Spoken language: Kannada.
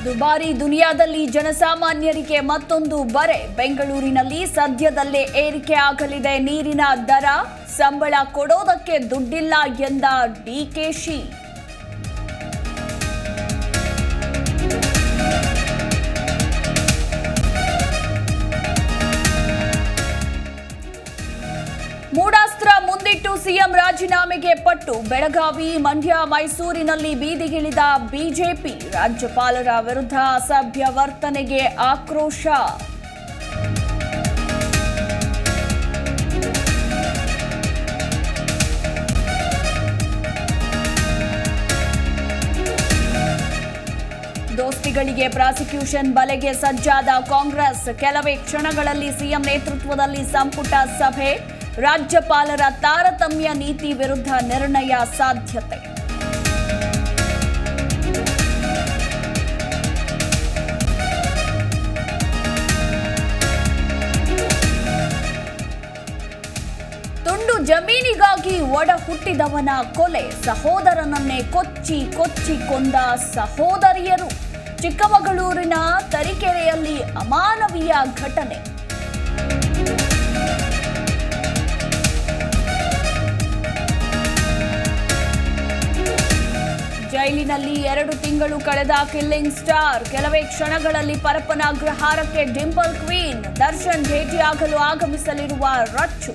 ದುಬಾರಿ ದುನಿಯಾದಲ್ಲಿ ಜನಸಾಮಾನ್ಯರಿಗೆ ಮತ್ತೊಂದು ಬರೆ. ಬೆಂಗಳೂರಿನಲ್ಲಿ ಸದ್ಯದಲ್ಲೇ ಏರಿಕೆ ಆಗಲಿದೆ ನೀರಿನ ದರ. ಸಂಬಳ ಕೊಡೋದಕ್ಕೆ ದುಡ್ಡಿಲ್ಲ ಎಂದ ಡಿಕೆಶಿ. ಮೂಡಾಸ್ತ್ರ ಮುಂದಿಟ್ಟು ಸಿಎಂ ರಾಜೀನಾಮೆಗೆ ಪಟ್ಟು. ಬೆಳಗಾವಿ, ಮಂಡ್ಯ, ಮೈಸೂರಿನಲ್ಲಿ ಬೀದಿಗಿಳಿದ ಬಿಜೆಪಿ. ರಾಜ್ಯಪಾಲರ ವಿರುದ್ಧ ಅಸಭ್ಯ ವರ್ತನೆಗೆ ಆಕ್ರೋಶ. ದೋಸ್ತಿಗಳಿಗೆ ಪ್ರಾಸಿಕ್ಯೂಷನ್ ಬಲೆಗೆ ಸಜ್ಜಾದ ಕಾಂಗ್ರೆಸ್. ಕೆಲವೇ ಕ್ಷಣಗಳಲ್ಲಿ ಸಿಎಂ ನೇತೃತ್ವದಲ್ಲಿ ಸಂಪುಟ ಸಭೆ. ರಾಜ್ಯಪಾಲರ ತಾರತಮ್ಯ ನೀತಿ ವಿರುದ್ಧ ನಿರ್ಣಯ ಸಾಧ್ಯತೆ. ತುಂಡು ಜಮೀನಿಗಾಗಿ ಒಡ ಹುಟ್ಟಿದವನ ಕೊಲೆ. ಸಹೋದರನನ್ನೇ ಕೊಚ್ಚಿ ಕೊಂದ ಸಹೋದರಿಯರು. ಚಿಕ್ಕಮಗಳೂರಿನ ತರೀಕೆರೆಯಲ್ಲಿ ಅಮಾನವೀಯ ಘಟನೆ. ಜೈಲಿನಲ್ಲಿ 2 ತಿಂಗಳು ಕಳೆದ ಕಿಲ್ಲಿಂಗ್ ಸ್ಟಾರ್. ಕೆಲವೇ ಕ್ಷಣಗಳಲ್ಲಿ ಪರಪ್ಪನ ಅಗ್ರಹಾರಕ್ಕೆ ಡಿಂಪಲ್ ಕ್ವೀನ್. ದರ್ಶನ್ ಭೇಟಿಯಾಗಲು ಆಗಮಿಸಲಿರುವ ರಚ್ಚು.